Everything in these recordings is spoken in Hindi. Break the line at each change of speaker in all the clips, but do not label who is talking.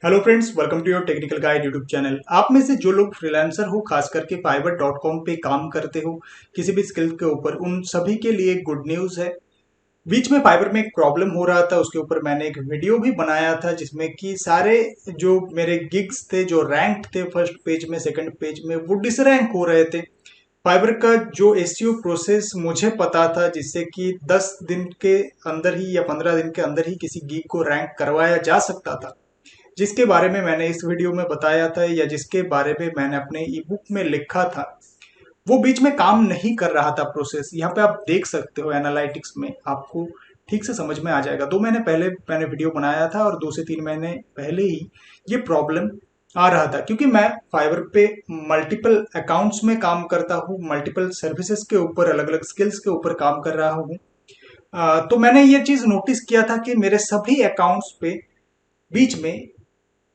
Hello friends, welcome to your technical guide YouTube channel. आप में से जो लोग फ्रीलांसर हो, खास करके fiverr.com पे काम करते हो किसी भी स्किल के ऊपर, उन सभी के लिए गुड न्यूज़ है। बीच में फाइवर में एक प्रॉब्लम हो रहा था, उसके ऊपर मैंने एक वीडियो भी बनाया था जिसमें कि सारे जो मेरे गिग्स थे, जो रैंक थे फर्स्ट पेज में, सेकंड पेज में, वो डिसरैंक हो रहे थे। फाइवर का जो एसईओ प्रोसेस मुझे पता था, जिससे कि 10 दिन के अंदर ही या 15 दिन के अंदर ही किसी गिग को रैंक करवाया जा सकता था, जिसके बारे में मैंने इस वीडियो में बताया था या जिसके बारे में मैंने अपने ई बुक में लिखा था, वो बीच में काम नहीं कर रहा था प्रोसेस। यहाँ पे आप देख सकते हो एनालिटिक्स में, आपको ठीक से समझ में आ जाएगा। 2 महीने पहले मैंने वीडियो बनाया था और 2 से 3 महीने पहले ही ये प्रॉब्लम आ रहा था, क्योंकि मैं फाइवर पे मल्टीपल अकाउंट्स में काम करता हूँ, मल्टीपल सर्विसेज के ऊपर, अलग अलग स्किल्स के ऊपर काम कर रहा हूँ। तो मैंने ये चीज नोटिस किया था कि मेरे सभी अकाउंट्स पे बीच में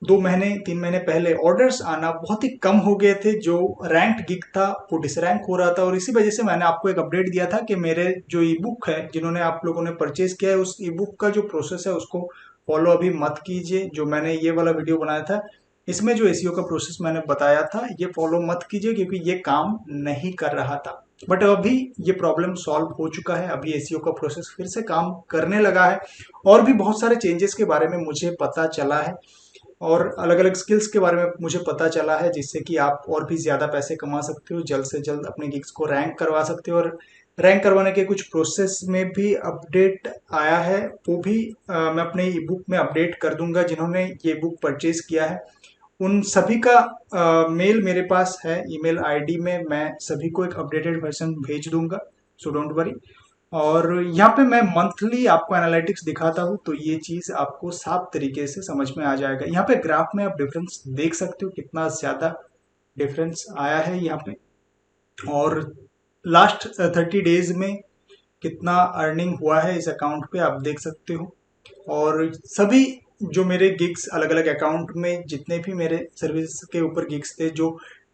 2 महीने 3 महीने पहले ऑर्डर्स आना बहुत ही कम हो गए थे। जो रैंक गिग था वो डिसरैंक हो रहा था, और इसी वजह से मैंने आपको एक अपडेट दिया था कि मेरे जो ई बुक है, जिन्होंने आप लोगों ने परचेज किया है, उस ई बुक का जो प्रोसेस है उसको फॉलो अभी मत कीजिए। जो मैंने ये वाला वीडियो बनाया था, इसमें जो एसईओ का प्रोसेस मैंने बताया था, ये फॉलो मत कीजिए, क्योंकि ये काम नहीं कर रहा था। बट अभी ये प्रॉब्लम सॉल्व हो चुका है, अभी एसईओ का प्रोसेस फिर से काम करने लगा है, और भी बहुत सारे चेंजेस के बारे में मुझे पता चला है, और अलग अलग स्किल्स के बारे में मुझे पता चला है, जिससे कि आप और भी ज़्यादा पैसे कमा सकते हो, जल्द से जल्द अपने गिग्स को रैंक करवा सकते हो। और रैंक करवाने के कुछ प्रोसेस में भी अपडेट आया है, वो भी मैं अपने ई बुक में अपडेट कर दूंगा। जिन्होंने ये बुक परचेज किया है उन सभी का मेल मेरे पास है, ईमेल आईडी में मैं सभी को एक अपडेटेड वर्जन भेज दूंगा, सो डोंट वरी। और यहाँ पे मैं मंथली आपको एनालिटिक्स दिखाता हूँ, तो ये चीज आपको साफ तरीके से समझ में आ जाएगा। यहाँ पे ग्राफ में आप डिफरेंस देख सकते हो, कितना ज्यादा डिफरेंस आया है यहाँ पे, और लास्ट 30 डेज में कितना अर्निंग हुआ है इस अकाउंट पे आप देख सकते हो। और सभी जो मेरे गिग्स अलग अलग अकाउंट में, जितने भी मेरे सर्विस के ऊपर गिग्स थे जो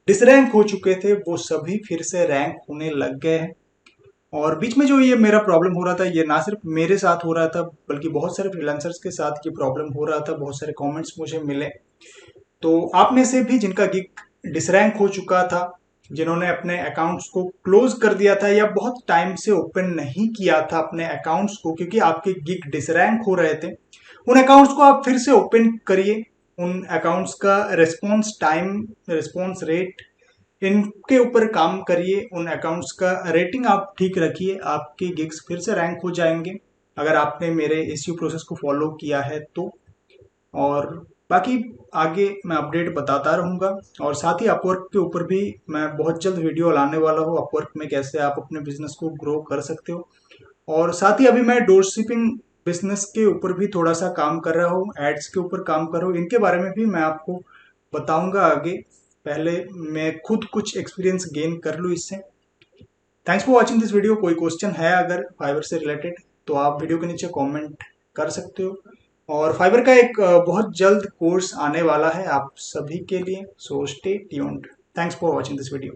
डिसरैंक हो चुके थे, वो सभी फिर से रैंक होने लग गए हैं। और बीच में जो ये मेरा प्रॉब्लम हो रहा था, ये ना सिर्फ मेरे साथ हो रहा था, बल्कि बहुत सारे फ्रीलांसर्स के साथ ये प्रॉब्लम हो रहा था। बहुत सारे कमेंट्स मुझे मिले। तो आप में से भी जिनका गिग डिसरैंक हो चुका था, जिन्होंने अपने अकाउंट्स को क्लोज कर दिया था या बहुत टाइम से ओपन नहीं किया था अपने अकाउंट्स को, क्योंकि आपके गिग डिसरैंक हो रहे थे, उन अकाउंट्स को आप फिर से ओपन करिए। उन अकाउंट्स का रिस्पॉन्स टाइम, रिस्पॉन्स रेट, इनके ऊपर काम करिए। उन अकाउंट्स का रेटिंग आप ठीक रखिए, आपके गिग्स फिर से रैंक हो जाएंगे, अगर आपने मेरे एसईओ प्रोसेस को फॉलो किया है तो। और बाकी आगे मैं अपडेट बताता रहूंगा, और साथ ही अपवर्क के ऊपर भी मैं बहुत जल्द वीडियो लाने वाला हूँ, अपवर्क में कैसे आप अपने बिजनेस को ग्रो कर सकते हो। और साथ ही अभी मैं डोर शिपिंग बिजनेस के ऊपर भी थोड़ा सा काम कर रहा हूँ, एड्स के ऊपर काम कर रहा हूँ, इनके बारे में भी मैं आपको बताऊंगा आगे। पहले मैं खुद कुछ एक्सपीरियंस गेन कर लूँ इससे। Thanks for watching this video. कोई क्वेश्चन है अगर फाइवर से रिलेटेड, तो आप वीडियो के नीचे कमेंट कर सकते हो। और फाइवर का एक बहुत जल्द कोर्स आने वाला है आप सभी के लिए, so stay tuned. Thanks for watching this video.